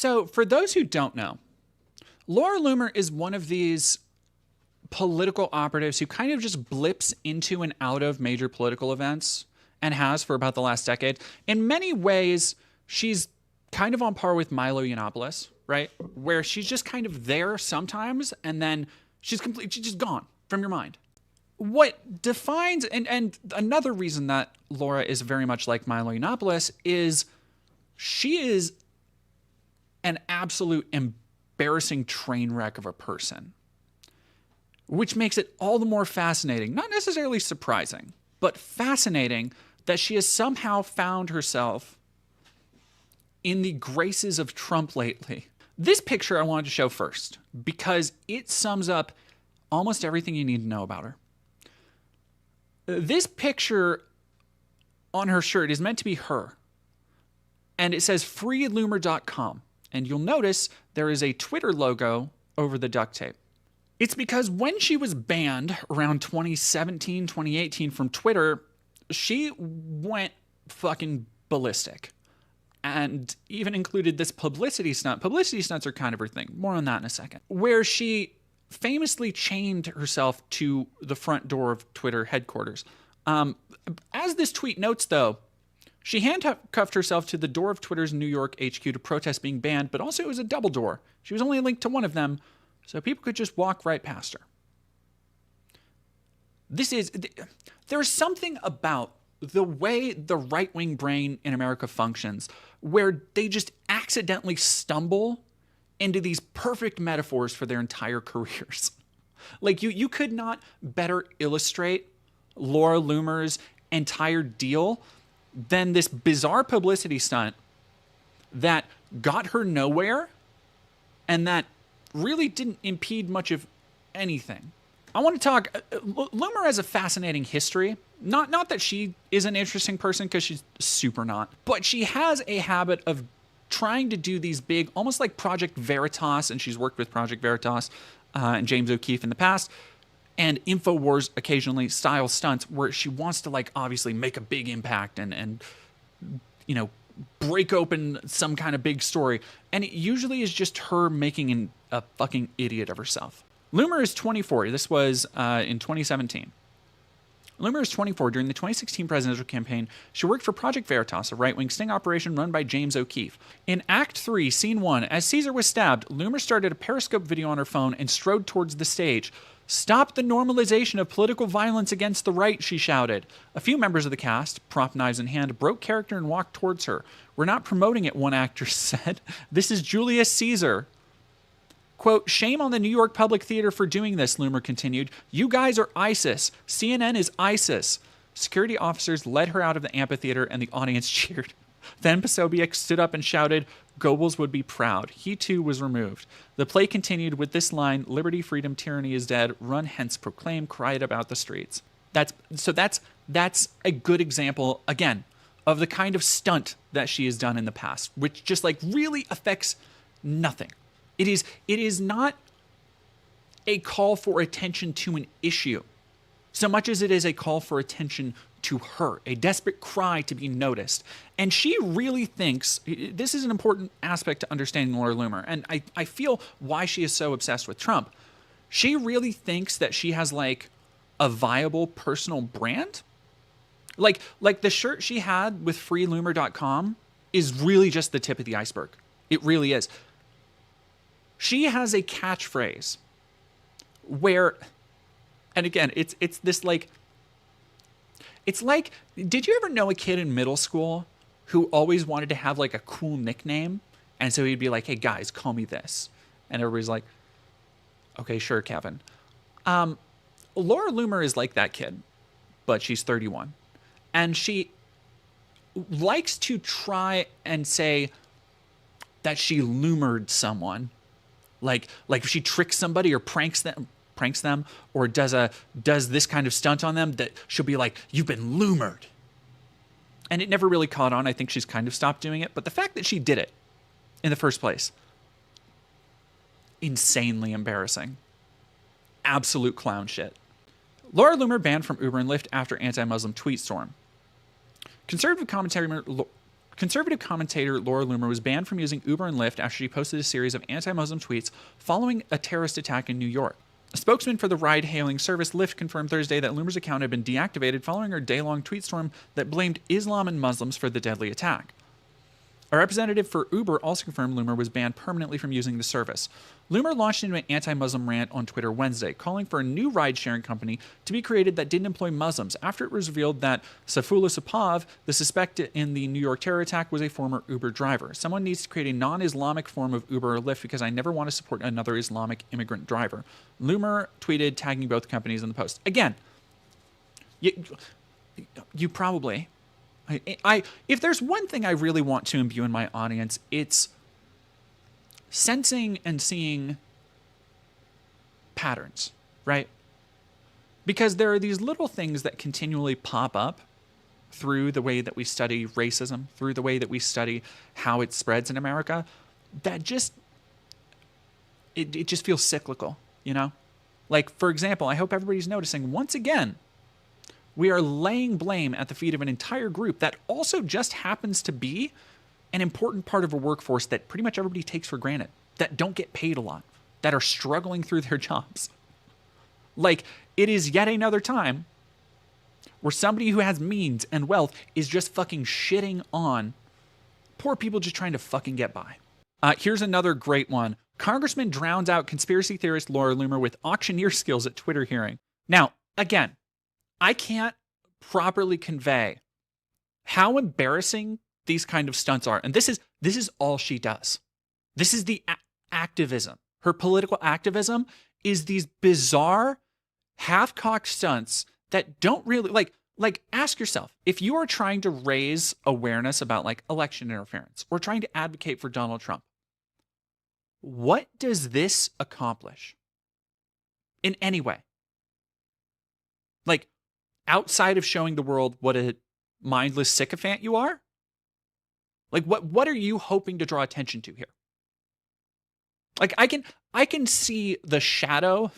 So for those who don't know, Laura Loomer is one of these political operatives who kind of just blips into and out of major political events and has for about the last decade. In many ways, she's kind of on par with Milo Yiannopoulos, right? Where she's just kind of there sometimes and then she's just gone from your mind. What defines, and another reason that Laura is very much like Milo Yiannopoulos is she is an absolute embarrassing train wreck of a person, which makes it all the more fascinating, not necessarily surprising, but fascinating that she has somehow found herself in the graces of Trump lately. This picture I wanted to show first because it sums up almost everything you need to know about her. This picture on her shirt is meant to be her, and it says freeloomer.com, and you'll notice there is a Twitter logo over the duct tape. It's because when she was banned around 2017, 2018 from Twitter, she went fucking ballistic and even included this publicity stunt. Publicity stunts are kind of her thing. More on that in a second. Where she famously chained herself to the front door of Twitter headquarters. As this tweet notes, though, she handcuffed herself to the door of Twitter's New York HQ to protest being banned, but also it was a double door. She was only linked to one of them, so people could just walk right past her. There's something about the way the right-wing brain in America functions where they just accidentally stumble into these perfect metaphors for their entire careers. Like you could not better illustrate Laura Loomer's entire deal than this bizarre publicity stunt that got her nowhere and that really didn't impede much of anything. I want to talk, Loomer has a fascinating history. Not that she is an interesting person, because she's super not, but she has a habit of trying to do these big, almost like Project Veritas, and she's worked with Project Veritas and James O'Keefe in the past, and InfoWars occasionally style stunts where she wants to like obviously make a big impact and you know, break open some kind of big story. And it usually is just her making a fucking idiot of herself. Loomer is 24. This was in 2017. Loomer is 24. During the 2016 presidential campaign, she worked for Project Veritas, a right-wing sting operation run by James O'Keefe. In Act 3, Scene 1, as Caesar was stabbed, Loomer started a Periscope video on her phone and strode towards the stage. "Stop the normalization of political violence against the right," she shouted. A few members of the cast, prop knives in hand, broke character and walked towards her. "We're not promoting it," one actor said. "This is Julius Caesar." Quote, "Shame on the New York Public Theater for doing this," Loomer continued. "You guys are ISIS. CNN is ISIS." Security officers led her out of the amphitheater and the audience cheered. Then Posobiec stood up and shouted, "Goebbels would be proud." He too was removed. The play continued with this line, "Liberty, freedom, tyranny is dead. Run hence, proclaim, cry it about the streets." That's a good example, again, of the kind of stunt that she has done in the past, which just like really affects nothing. It is not a call for attention to an issue so much as it is a call for attention to her, a desperate cry to be noticed. And she really thinks, this is an important aspect to understanding Laura Loomer, and I feel why she is so obsessed with Trump. She really thinks that she has like a viable personal brand. Like the shirt she had with freeloomer.com is really just the tip of the iceberg. It really is. She has a catchphrase where, and again, it's this like, it's like, did you ever know a kid in middle school who always wanted to have like a cool nickname? And so he'd be like, "Hey guys, call me this." And everybody's like, "Okay, sure, Kevin." Laura Loomer is like that kid, but she's 31. And she likes to try and say that she loomered someone. Like if she tricks somebody or pranks them, or does this kind of stunt on them, that she'll be like, "You've been loomered." And it never really caught on. I think she's kind of stopped doing it. But the fact that she did it in the first place, insanely embarrassing. Absolute clown shit. Laura Loomer banned from Uber and Lyft after anti-Muslim tweet storm. Conservative Conservative commentator Laura Loomer was banned from using Uber and Lyft after she posted a series of anti-Muslim tweets following a terrorist attack in New York. A spokesman for the ride-hailing service Lyft confirmed Thursday that Loomer's account had been deactivated following her day-long tweet storm that blamed Islam and Muslims for the deadly attack. A representative for Uber also confirmed Loomer was banned permanently from using the service. Loomer launched into an anti-Muslim rant on Twitter Wednesday, calling for a new ride-sharing company to be created that didn't employ Muslims after it was revealed that Saifullah Sapov, the suspect in the New York terror attack, was a former Uber driver. Someone needs to create a non-Islamic form of Uber or Lyft because I never want to support another Islamic immigrant driver. Loomer tweeted, tagging both companies in the post. Again, you probably... if there's one thing I really want to imbue in my audience, it's sensing and seeing patterns, right? Because there are these little things that continually pop up through the way that we study racism, through the way that we study how it spreads in America, that just, it just feels cyclical, you know? Like, for example, I hope everybody's noticing, once again, we are laying blame at the feet of an entire group that also just happens to be an important part of a workforce that pretty much everybody takes for granted, that don't get paid a lot, that are struggling through their jobs. Like, it is yet another time where somebody who has means and wealth is just fucking shitting on poor people just trying to fucking get by. Here's another great one. Congressman drowns out conspiracy theorist Laura Loomer with auctioneer skills at Twitter hearing. Now, again, I can't properly convey how embarrassing these kind of stunts are. And this is all she does. This is the activism. Her political activism is these bizarre, half-cocked stunts that don't really, like ask yourself, if you are trying to raise awareness about like election interference or trying to advocate for Donald Trump, what does this accomplish in any way? Like, outside of showing the world what a mindless sycophant you are? Like, what are you hoping to draw attention to here? Like, I can see the shadow,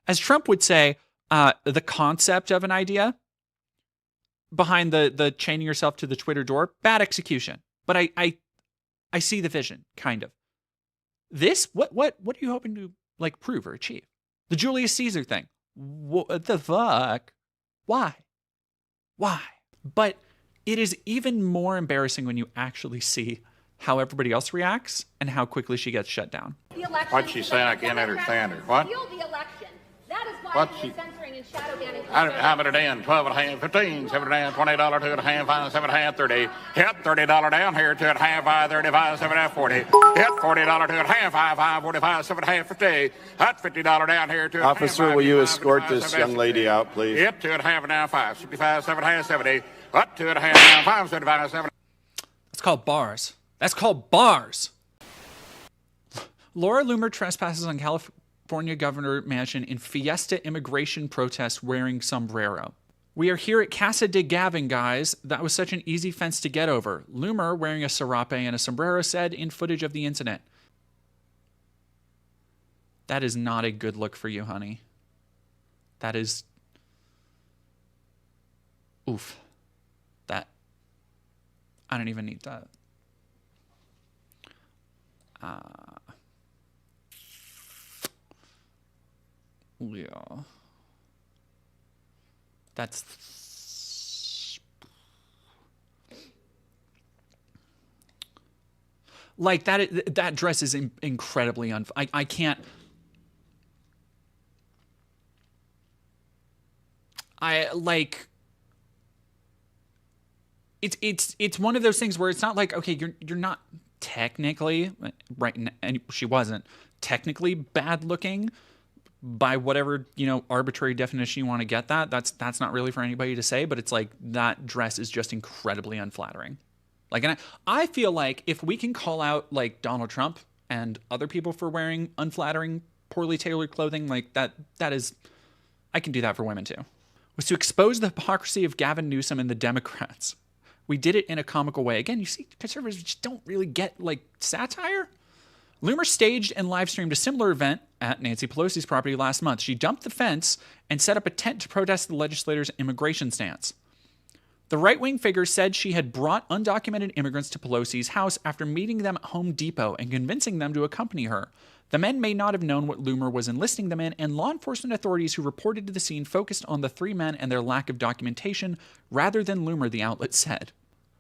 as Trump would say, the concept of an idea behind the chaining yourself to the Twitter door. Bad execution. But I see the vision, kind of. This, what are you hoping to, like, prove or achieve? The Julius Caesar thing. What the fuck? Why? But it is even more embarrassing when you actually see how everybody else reacts and how quickly she gets shut down. What's she saying? I can't understand her. What? The election. That is why What's she censoring and shadow banning. How about it in? 12 and a half, 15, 7 and a half, $20, 2 and a half, 5, 7 and a half, 30. Hit $30 down here, 2 and a half, 5, 35, 7 and a half, 40. Hit $40, 2 and a half, 5, 5, 45, 7 and a half, 50. Hit $50 down here, 2 and a half. Officer, will you escort this young lady out, please? Hit 2 and a half and now 5, 65, 7 and a half, 70. Hit 2 and a half now 5, 75, 7. That's called bars. That's called bars. Laura Loomer trespasses on California Governor Mansion in Fiesta immigration protest wearing sombrero. We are here at Casa de Gavin, guys. That was such an easy fence to get over. Loomer, wearing a serape and a sombrero, said in footage of the incident. That is not a good look for you, honey. That is... Oof. That... I don't even need that. Yeah. That's... Like, that dress is incredibly I can't... like... It's one of those things where it's not like, okay, you're not technically, right, and she wasn't technically bad looking by whatever, arbitrary definition you want to get that's not really for anybody to say, but it's like that dress is just incredibly unflattering. Like, and I feel like if we can call out like Donald Trump and other people for wearing unflattering, poorly tailored clothing, like that is, I can do that for women too. Was to expose the hypocrisy of Gavin Newsom and the Democrats. We did it in a comical way. Again, you see, conservatives just don't really get, like, satire. Loomer staged and live-streamed a similar event at Nancy Pelosi's property last month. She jumped the fence and set up a tent to protest the legislator's immigration stance. The right-wing figure said she had brought undocumented immigrants to Pelosi's house after meeting them at Home Depot and convincing them to accompany her. The men may not have known what Loomer was enlisting them in, and law enforcement authorities who reported to the scene focused on the three men and their lack of documentation rather than Loomer, the outlet said.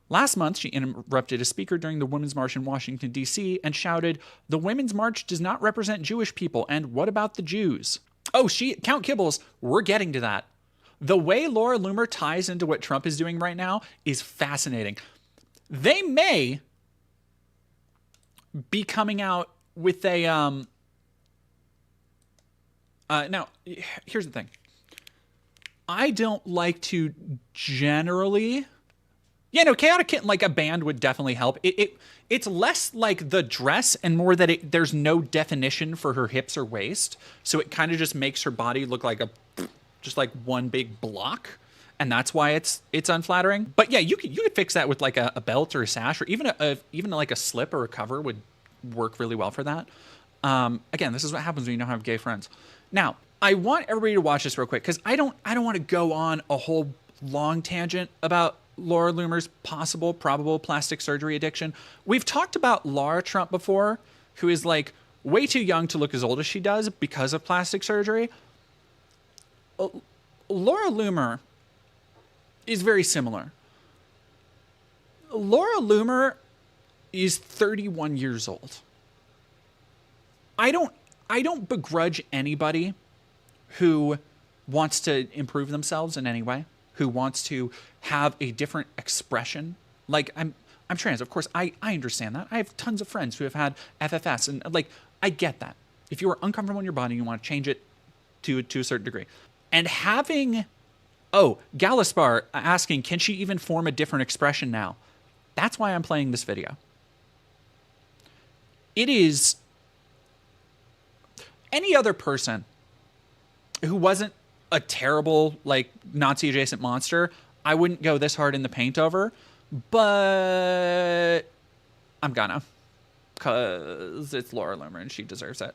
Last month, she interrupted a speaker during the Women's March in Washington, D.C. and shouted, "The Women's March does not represent Jewish people, and what about the Jews?" Oh, Count Kibbles, we're getting to that. The way Laura Loomer ties into what Trump is doing right now is fascinating. They may be coming out with a now here's the thing. I don't like to generally Chaotic Kitten, like a band would definitely help. It's less like the dress and more that there's no definition for her hips or waist, so it kind of just makes her body look like just like one big block, and that's why it's unflattering. But yeah, you could fix that with like a belt or a sash, or even like a slip or a cover would work really well for that. Again, this is what happens when you don't have gay friends. Now, I want everybody to watch this real quick because I don't want to go on a whole long tangent about Laura Loomer's probable plastic surgery addiction. We've talked about Laura Trump before, who is like way too young to look as old as she does because of plastic surgery. Laura Loomer is very similar. Laura Loomer is 31 years old. I don't begrudge anybody who wants to improve themselves in any way, who wants to have a different expression. Like I'm trans, of course. I understand that. I have tons of friends who have had FFS, and like I get that. If you are uncomfortable in your body, you want to change it to a certain degree. And having, Galaspar asking, can she even form a different expression now? That's why I'm playing this video. It is any other person who wasn't a terrible, like, Nazi adjacent monster, I wouldn't go this hard in the paint over, but I'm gonna, because it's Laura Loomer and she deserves it.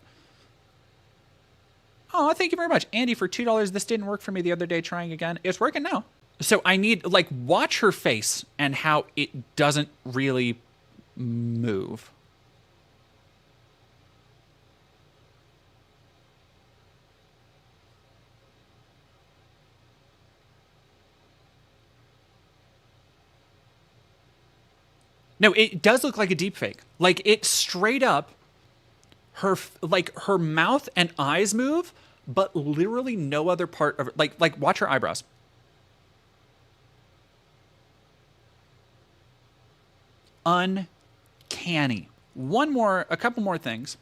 Oh, thank you very much. Andy, for $2, this didn't work for me the other day, trying again. It's working now. So I need, like, watch her face and how it doesn't really move. No, it does look like a deep fake. Like, it straight up, her mouth and eyes move, but literally no other part of it. Like watch her eyebrows. Uncanny. A couple more things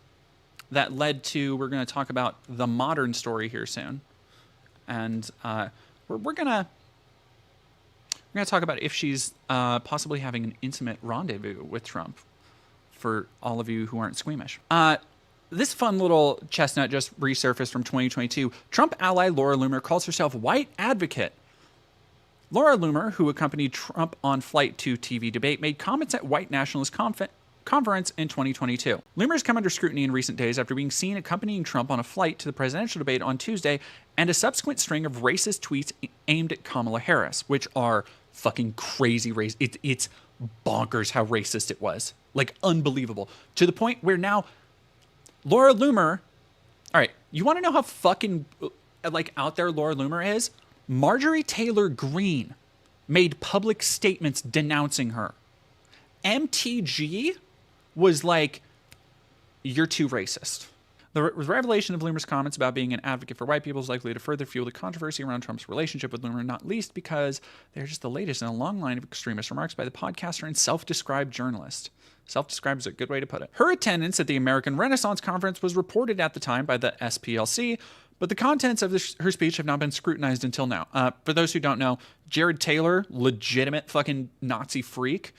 that led to, we're going to talk about the modern story here soon. And we're going to talk about if she's possibly having an intimate rendezvous with Trump, for all of you who aren't squeamish. This fun little chestnut just resurfaced from 2022. Trump ally Laura Loomer calls herself white advocate. Laura Loomer, who accompanied Trump on flight to TV debate, made comments at white nationalist conference in 2022. Loomer has come under scrutiny in recent days after being seen accompanying Trump on a flight to the presidential debate on Tuesday and a subsequent string of racist tweets aimed at Kamala Harris, which are fucking crazy racist. It's bonkers how racist it was. Like, unbelievable. To the point where now Laura Loomer, all right, you want to know how fucking, like, out there Laura Loomer is? Marjorie Taylor Greene made public statements denouncing her. MTG was like, you're too racist. The revelation of Loomer's comments about being an advocate for white people is likely to further fuel the controversy around Trump's relationship with Loomer, not least because they're just the latest in a long line of extremist remarks by the podcaster and self-described journalist. Self-described is a good way to put it. Her attendance at the American Renaissance Conference was reported at the time by the SPLC, but the contents of her speech have not been scrutinized until now. For those who don't know, Jared Taylor, legitimate fucking Nazi freak,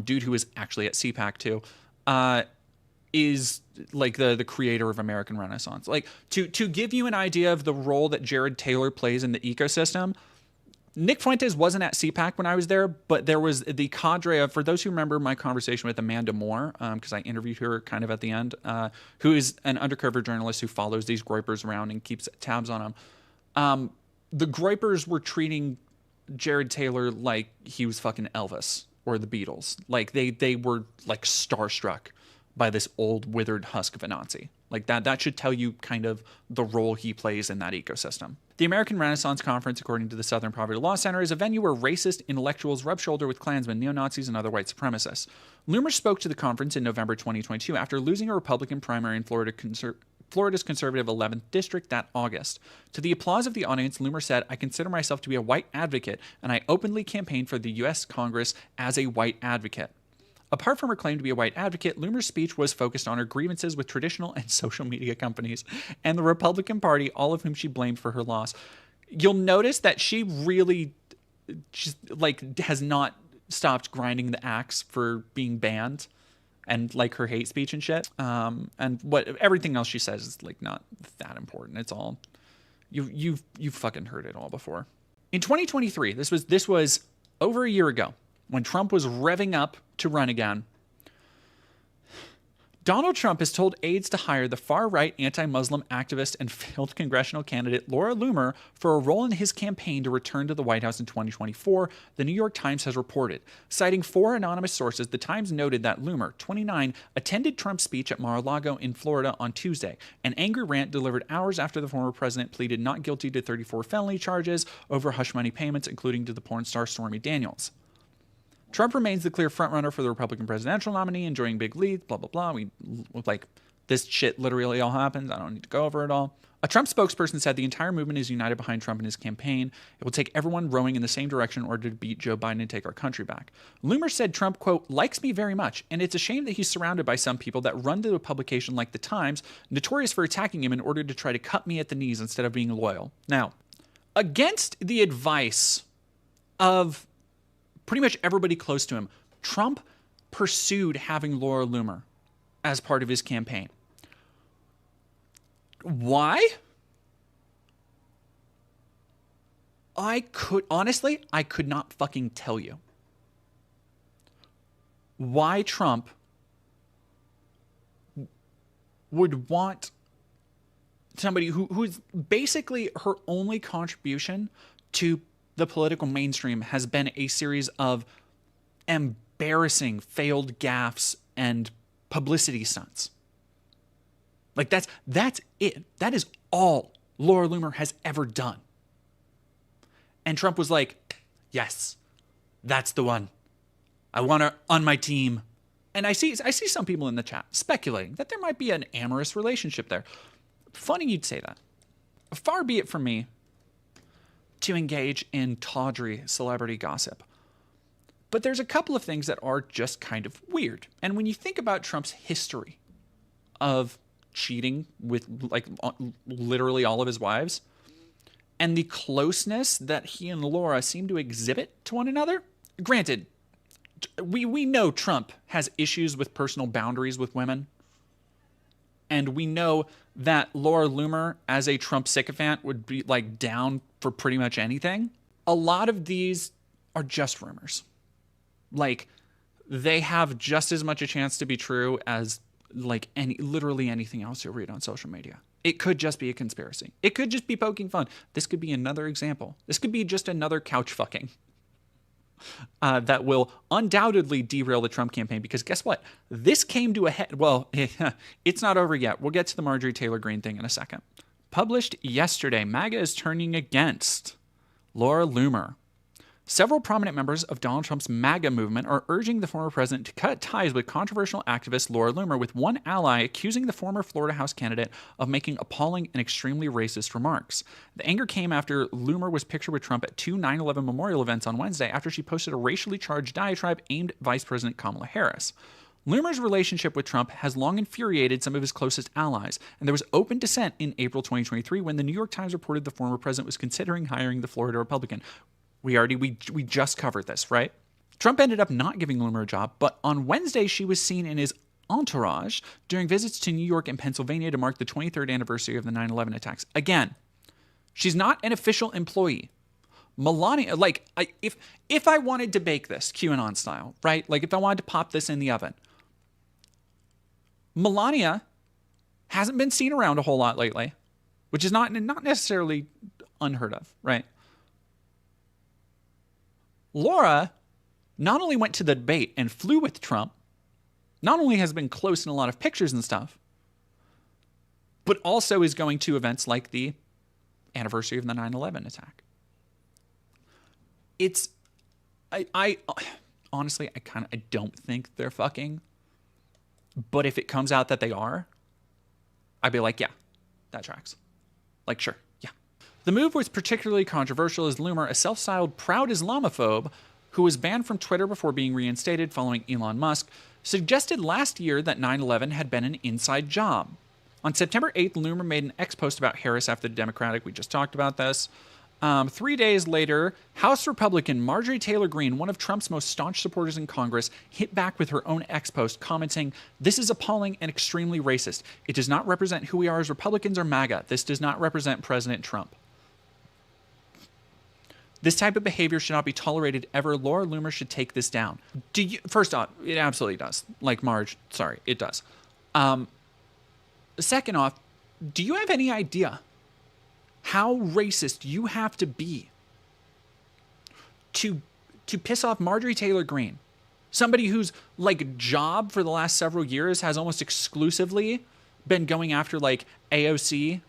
dude who was actually at CPAC too, is like the creator of American Renaissance. Like, to give you an idea of the role that Jared Taylor plays in the ecosystem, Nick Fuentes wasn't at CPAC when I was there, but there was the cadre of, for those who remember my conversation with Amanda Moore, because I interviewed her kind of at the end, who is an undercover journalist who follows these groypers around and keeps tabs on them. The groypers were treating Jared Taylor like he was fucking Elvis or the Beatles. Like they were like starstruck by this old withered husk of a Nazi. Like that should tell you kind of the role he plays in that ecosystem. The American Renaissance Conference, according to the Southern Poverty Law Center, is a venue where racist intellectuals rub shoulder with Klansmen, neo-Nazis, and other white supremacists. Loomer spoke to the conference in November 2022 after losing a Republican primary in Florida's conservative 11th district that August. To the applause of the audience, Loomer said, "I consider myself to be a white advocate, and I openly campaigned for the U.S. Congress as a white advocate." Apart from her claim to be a white advocate, Loomer's speech was focused on her grievances with traditional and social media companies and the Republican Party, all of whom she blamed for her loss. You'll notice that she really has not stopped grinding the axe for being banned and like her hate speech and shit. And what everything else she says is like not that important. It's all you've fucking heard it all before. In 2023, this was over a year ago, when Trump was revving up to run again, Donald Trump has told aides to hire the far-right anti-Muslim activist and failed congressional candidate Laura Loomer for a role in his campaign to return to the White House in 2024, the New York Times has reported. Citing 4 anonymous sources, the Times noted that Loomer, 29, attended Trump's speech at Mar-a-Lago in Florida on Tuesday, an angry rant delivered hours after the former president pleaded not guilty to 34 felony charges over hush money payments, including to the porn star Stormy Daniels. Trump remains the clear frontrunner for the Republican presidential nominee, enjoying big leads, blah, blah, blah. This shit literally all happens. I don't need to go over it all. A Trump spokesperson said the entire movement is united behind Trump and his campaign. It will take everyone rowing in the same direction in order to beat Joe Biden and take our country back. Loomer said Trump, quote, likes me very much, and it's a shame that he's surrounded by some people that run to a publication like The Times, notorious for attacking him in order to try to cut me at the knees instead of being loyal. Now, against the advice of pretty much everybody close to him, Trump pursued having Laura Loomer as part of his campaign. Why? I could not fucking tell you why Trump would want somebody who's basically her only contribution to the political mainstream has been a series of embarrassing failed gaffes and publicity stunts. Like that's it. That is all Laura Loomer has ever done. And Trump was like, yes, that's the one. I want her on my team. And I see some people in the chat speculating that there might be an amorous relationship there. Funny you'd say that. Far be it from me to engage in tawdry celebrity gossip. But there's a couple of things that are just kind of weird. And when you think about Trump's history of cheating with like literally all of his wives and the closeness that he and Laura seem to exhibit to one another, granted, we know Trump has issues with personal boundaries with women. And we know that Laura Loomer, as a Trump sycophant, would be like down for pretty much anything. A lot of these are just rumors. Like, they have just as much a chance to be true as like literally anything else you'll read on social media. It could just be a conspiracy. It could just be poking fun. This could be another example. This could be just another couch fucking that will undoubtedly derail the Trump campaign, because guess what? This came to a head. Well, it's not over yet. We'll get to the Marjorie Taylor Greene thing in a second. Published yesterday, MAGA is turning against Laura Loomer. Several prominent members of Donald Trump's MAGA movement are urging the former president to cut ties with controversial activist Laura Loomer, with one ally accusing the former Florida House candidate of making appalling and extremely racist remarks. The anger came after Loomer was pictured with Trump at 2 9/11 memorial events on Wednesday after she posted a racially charged diatribe aimed at Vice President Kamala Harris. Loomer's relationship with Trump has long infuriated some of his closest allies, and there was open dissent in April 2023 when the New York Times reported the former president was considering hiring the Florida Republican. We just covered this, right? Trump ended up not giving Loomer a job, but on Wednesday she was seen in his entourage during visits to New York and Pennsylvania to mark the 23rd anniversary of the 9/11 attacks. Again, she's not an official employee. Melania, like, if I wanted to bake this QAnon style, right? Like, if I wanted to pop this in the oven, Melania hasn't been seen around a whole lot lately, which is not necessarily unheard of, right? Laura not only went to the debate and flew with Trump, not only has been close in a lot of pictures and stuff, but also is going to events like the anniversary of the 9/11 attack. I honestly, I don't think they're fucking. But if it comes out that they are, I'd be like, yeah, that tracks. Like, sure, yeah. The move was particularly controversial as Loomer, a self-styled proud Islamophobe who was banned from Twitter before being reinstated following Elon Musk, suggested last year that 9/11 had been an inside job. On September 8th, Loomer made an X post about Harris after the Democratic. We just talked about this. 3 days later, House Republican Marjorie Taylor Greene, one of Trump's most staunch supporters in Congress, hit back with her own X post, commenting, "This is appalling and extremely racist. It does not represent who we are as Republicans or MAGA. This does not represent President Trump. This type of behavior should not be tolerated ever. Laura Loomer should take this down." First off, it absolutely does. Like Marge, sorry, it does. Second off, do you have any idea how racist you have to be to piss off Marjorie Taylor Greene, somebody whose like job for the last several years has almost exclusively been going after like AOC,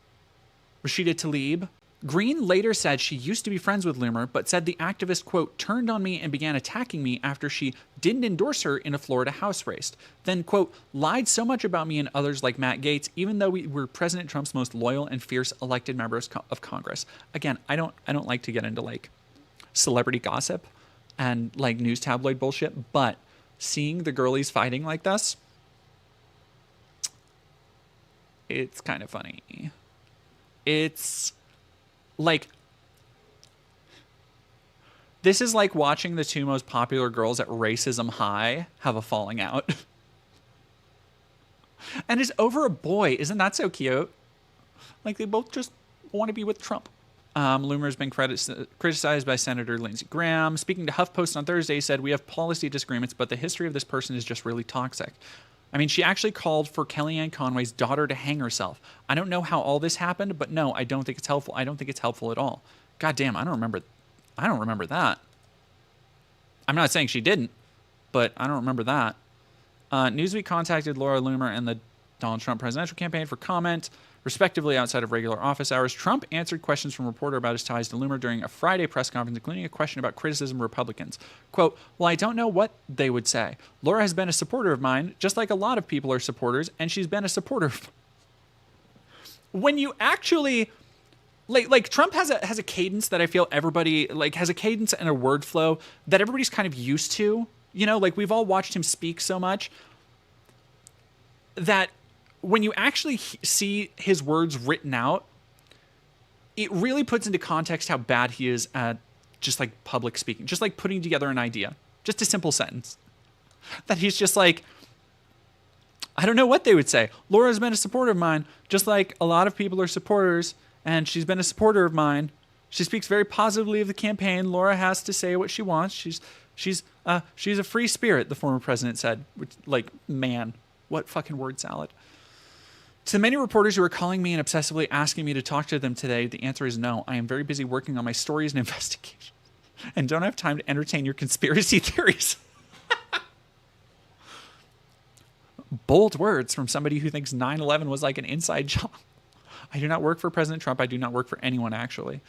Rashida Tlaib? Greene later said she used to be friends with Loomer, but said the activist, quote, turned on me and began attacking me after she didn't endorse her in a Florida House race. Then, quote, lied so much about me and others like Matt Gaetz, even though we were President Trump's most loyal and fierce elected members of Congress. Again, I don't like to get into like celebrity gossip and like news tabloid bullshit, but seeing the girlies fighting like this, it's kind of funny. It's like, this is like watching the two most popular girls at Racism High have a falling out. And it's over a boy. Isn't that so cute? Like, they both just want to be with Trump. Loomer's been criticized by Senator Lindsey Graham. Speaking to HuffPost on Thursday, he said, "We have policy disagreements, but the history of this person is just really toxic." I mean, she actually called for Kellyanne Conway's daughter to hang herself. I don't know how all this happened, but no, I don't think it's helpful. I don't think it's helpful at all. God damn, I don't remember that. I'm not saying she didn't, but I don't remember that. Newsweek contacted Laura Loomer and the Donald Trump presidential campaign for comment, respectively, outside of regular office hours. Trump answered questions from a reporter about his ties to Loomer during a Friday press conference, including a question about criticism of Republicans. Quote, "Well, I don't know what they would say. Laura has been a supporter of mine, just like a lot of people are supporters, and she's been a supporter of..." When you actually... Like Trump has a cadence that I feel everybody... Like, has a cadence and a word flow that everybody's kind of used to. You know, like, we've all watched him speak so much that when you actually see his words written out, it really puts into context how bad he is at just like public speaking, just like putting together an idea, just a simple sentence that he's just like, I don't know what they would say. Laura's been a supporter of mine, just like a lot of people are supporters, and she's been a supporter of mine. She speaks very positively of the campaign. Laura has to say what she wants. She's a free spirit, the former president said. Which, like, man, what fucking word salad. To the many reporters who are calling me and obsessively asking me to talk to them today, the answer is no. I am very busy working on my stories and investigations and don't have time to entertain your conspiracy theories. Bold words from somebody who thinks 9/11 was like an inside job. I do not work for President Trump. I do not work for anyone, actually.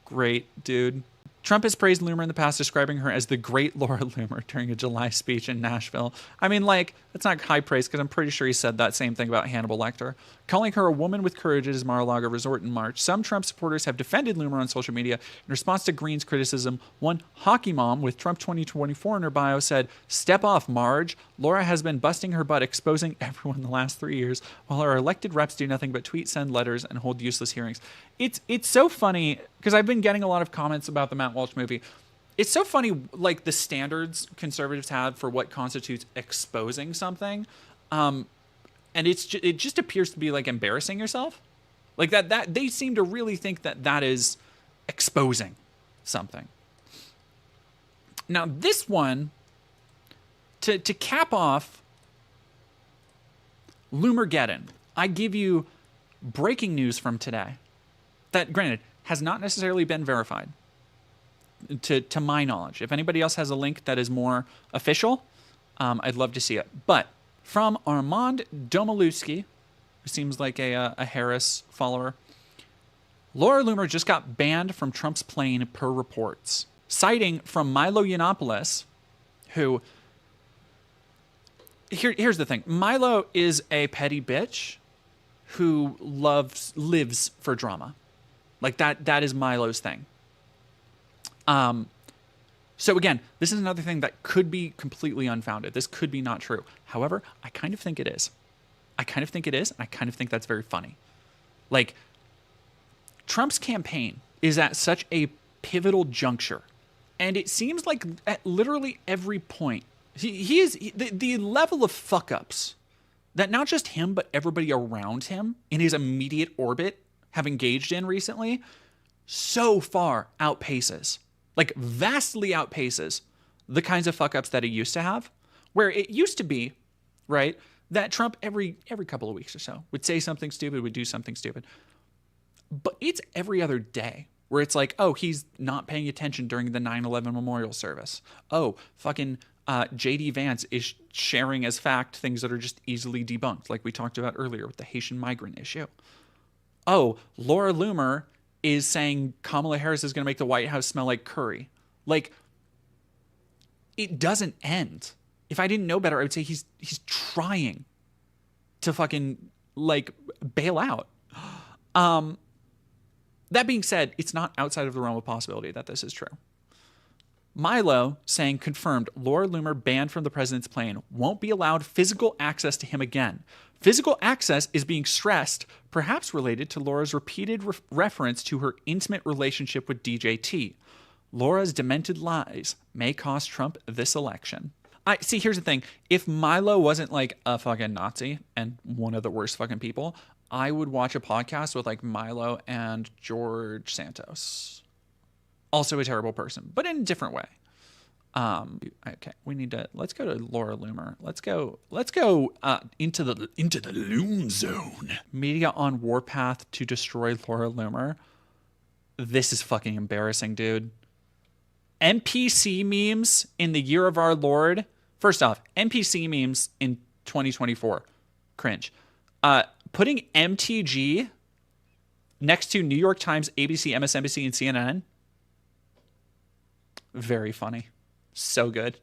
Great, dude. Trump has praised Loomer in the past, describing her as the great Laura Loomer during a July speech in Nashville. I mean, like, that's not high praise because I'm pretty sure he said that same thing about Hannibal Lecter. Calling her a woman with courage at his Mar-a-Lago resort in March, some Trump supporters have defended Loomer on social media in response to Greene's criticism. One hockey mom with Trump 2024 in her bio said, "Step off, Marge. Laura has been busting her butt, exposing everyone the last 3 years, while our elected reps do nothing but tweet, send letters, and hold useless hearings." It's so funny because I've been getting a lot of comments about the Matt Walsh movie. It's so funny, like, the standards conservatives have for what constitutes exposing something. And it just appears to be like embarrassing yourself. Like that they seem to really think that is exposing something. Now this one, to cap off Loomergeddon, I give you breaking news from today that, granted, has not necessarily been verified. to my knowledge. If anybody else has a link that is more official, I'd love to see it. But from Armand Domalewski, who seems like a Harris follower, Laura Loomer just got banned from Trump's plane per reports. Citing from Milo Yiannopoulos, who... Here's the thing. Milo is a petty bitch who lives for drama. Like that is Milo's thing. So again, this is another thing that could be completely unfounded. This could be not true. However, I kind of think it is. And I kind of think that's very funny. Like, Trump's campaign is at such a pivotal juncture. And it seems like at literally every point, the level of fuck-ups that not just him, but everybody around him in his immediate orbit have engaged in recently so far outpaces, like vastly outpaces, the kinds of fuck-ups that he used to have, where it used to be, right, that Trump every couple of weeks or so would say something stupid, would do something stupid. But it's every other day where it's like, oh, he's not paying attention during the 9/11 memorial service. Oh, fucking J.D. Vance is sharing as fact things that are just easily debunked, like we talked about earlier with the Haitian migrant issue. Oh, Laura Loomer is saying Kamala Harris is going to make the White House smell like curry. Like, it doesn't end. If I didn't know better, I would say he's trying to fucking, like, bail out. That being said, it's not outside of the realm of possibility that this is true. Milo saying confirmed Laura Loomer banned from the president's plane, won't be allowed physical access to him again. Physical access is being stressed, perhaps related to Laura's repeated reference to her intimate relationship with DJT. Laura's demented lies may cost Trump this election. See, here's the thing. If Milo wasn't like a fucking Nazi and one of the worst fucking people, I would watch a podcast with like Milo and George Santos. Also a terrible person, but in a different way. Okay, let's go to Laura Loomer. Let's go into the Loom Zone. Media on warpath to destroy Laura Loomer. This is fucking embarrassing, dude. NPC memes in the year of our Lord. First off, NPC memes in 2024. Cringe. Putting MTG next to New York Times, ABC, MSNBC, and CNN. Very funny. So good.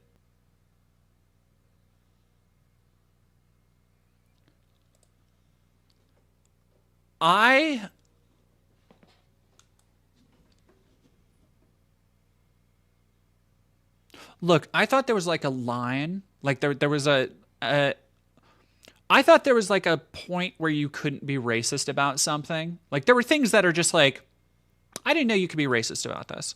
Look, I thought there was like a line, like there was I thought there was like a point where you couldn't be racist about something. Like there were things that are just like, I didn't know you could be racist about this.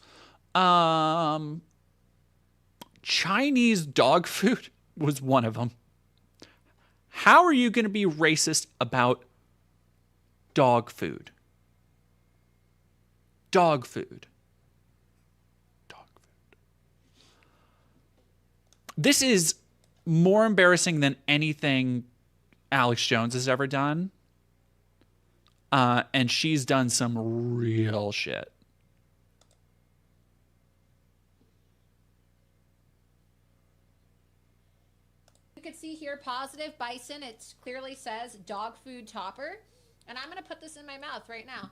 Chinese dog food was one of them. How are you going to be racist about dog food? Dog food. Dog food. This is more embarrassing than anything Alex Jones has ever done. And she's done some real shit. You can see here positive bison. It clearly says dog food topper. And I'm going to put this in my mouth right now.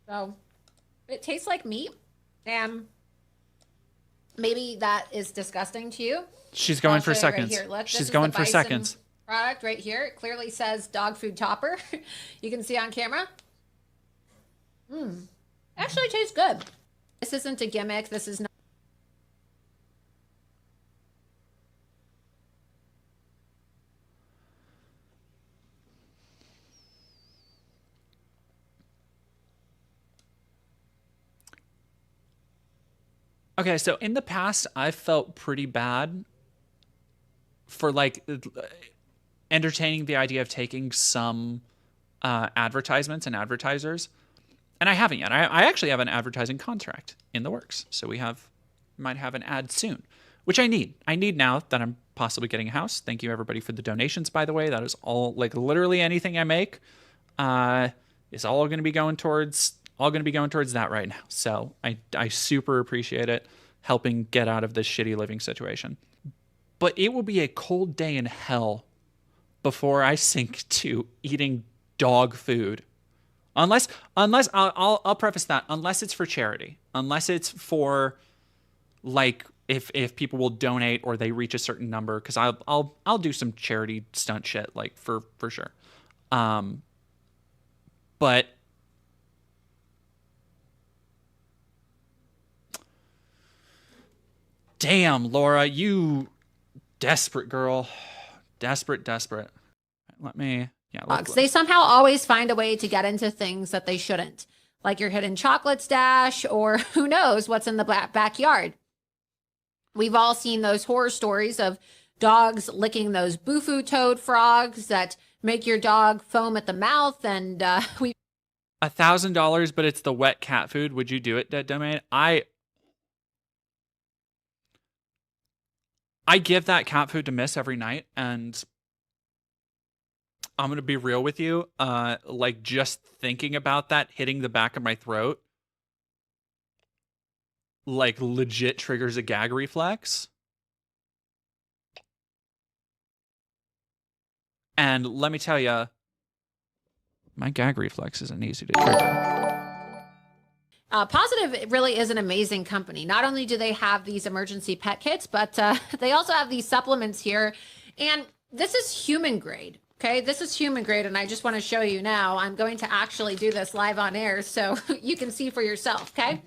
So it tastes like meat. And maybe that is disgusting to you. She's going for seconds. Right here. Look, she's going for seconds. Product right here. It clearly says dog food topper. You can see on camera. Actually tastes good. This isn't a gimmick. This is not. Okay, so in the past, I felt pretty bad for like entertaining the idea of taking some advertisements and advertisers, and I haven't yet. I actually have an advertising contract in the works, so might have an ad soon, which I need. I need now that I'm possibly getting a house. Thank you everybody for the donations, by the way. That is all, like literally anything I make is all going to be going towards all going to be going towards that right now. So I super appreciate it, helping get out of this shitty living situation. But it will be a cold day in hell before I sink to eating dog food. Unless I'll preface that, unless it's for charity, unless it's for like if people will donate or they reach a certain number, because I'll do some charity stunt shit like for sure. But damn, Laura, you desperate girl, desperate. Let me. Yeah, They somehow always find a way to get into things that they shouldn't, like your hidden chocolate stash, or who knows what's in the backyard. We've all seen those horror stories of dogs licking those Bufu toad frogs that make your dog foam at the mouth. And we $1,000, but it's the wet cat food. Would you do it, Dead Domain? I give that cat food to Miss every night, and I'm going to be real with you. Like, just thinking about that hitting the back of my throat, like, legit triggers a gag reflex. And let me tell you, my gag reflex isn't easy to trigger. Positive really is an amazing company. Not only do they have these emergency pet kits, but they also have these supplements here. And this is human grade. Okay, this is human grade, and I just want to show you now. I'm going to actually do this live on air so you can see for yourself, okay?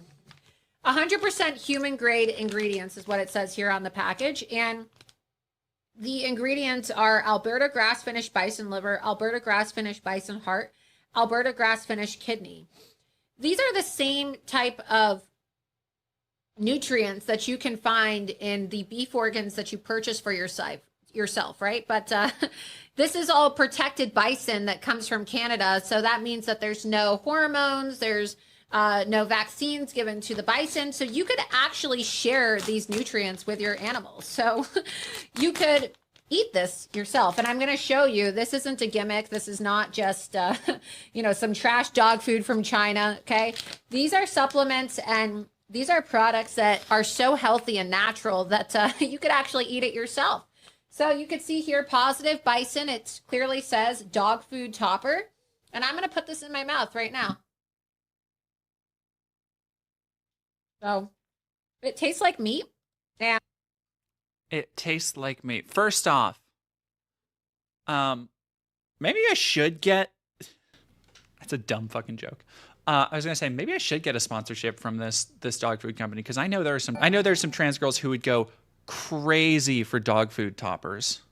100% human grade ingredients is what it says here on the package. And the ingredients are Alberta grass-finished bison liver, Alberta grass-finished bison heart, Alberta grass-finished kidney. These are the same type of nutrients that you can find in the beef organs that you purchase for yourself, right? But this is all protected bison that comes from Canada. So that means that there's no hormones, there's no vaccines given to the bison. So you could actually share these nutrients with your animals. So you could eat this yourself. And I'm going to show you, this isn't a gimmick. This is not just, some trash dog food from China. Okay. These are supplements, and these are products that are so healthy and natural that you could actually eat it yourself. So you can see here, Positive Bison. It clearly says dog food topper. And I'm going to put this in my mouth right now. So it tastes like meat. And It tastes like meat. First off, maybe I should get... That's a dumb fucking joke. I was gonna say maybe I should get a sponsorship from this dog food company, because I know there's some trans girls who would go crazy for dog food toppers.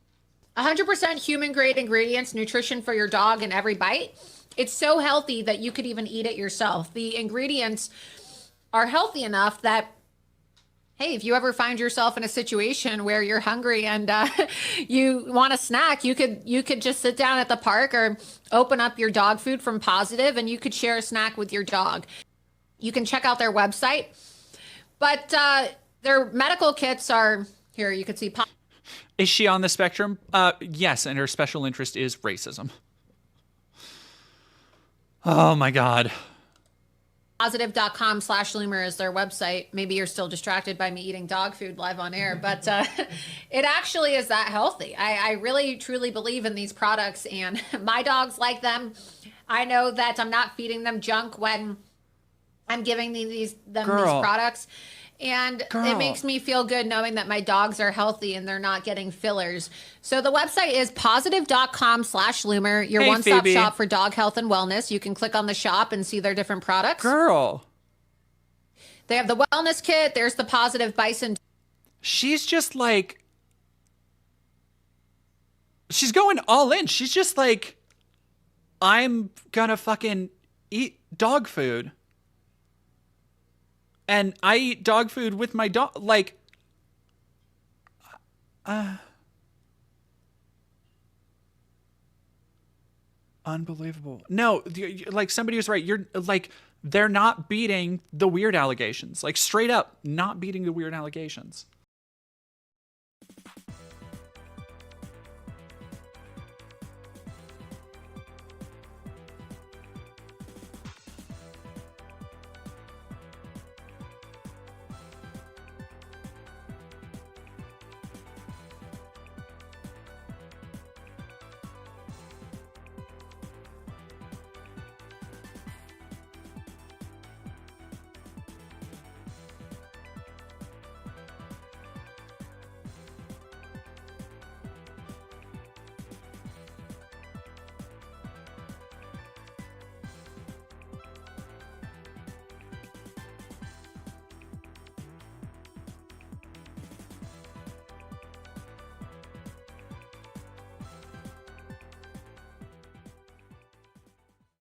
100% human grade ingredients, nutrition for your dog in every bite. It's so healthy that you could even eat it yourself. The ingredients are healthy enough that, hey, if you ever find yourself in a situation where you're hungry and you want a snack, you could just sit down at the park or open up your dog food from Positive, and you could share a snack with your dog. You can check out their website, but their medical kits are here. You can see. Is she on the spectrum? Yes, and her special interest is racism. Oh my God. Positive.com/Loomer is their website. Maybe you're still distracted by me eating dog food live on air, but it actually is that healthy. I really, truly believe in these products, and my dogs like them. I know that I'm not feeding them junk when I'm giving them these products. And it makes me feel good knowing that my dogs are healthy and they're not getting fillers. So the website is positive.com/Loomer, your one-stop shop for dog health and wellness. You can click on the shop and see their different products. Girl. They have the wellness kit. There's the Positive Bison. She's just like, she's going all in. She's just like, I'm gonna fucking eat dog food. And I eat dog food with my dog. Like, unbelievable. No, like, somebody was right. You're like, they're not beating the weird allegations. Like, straight up, not beating the weird allegations.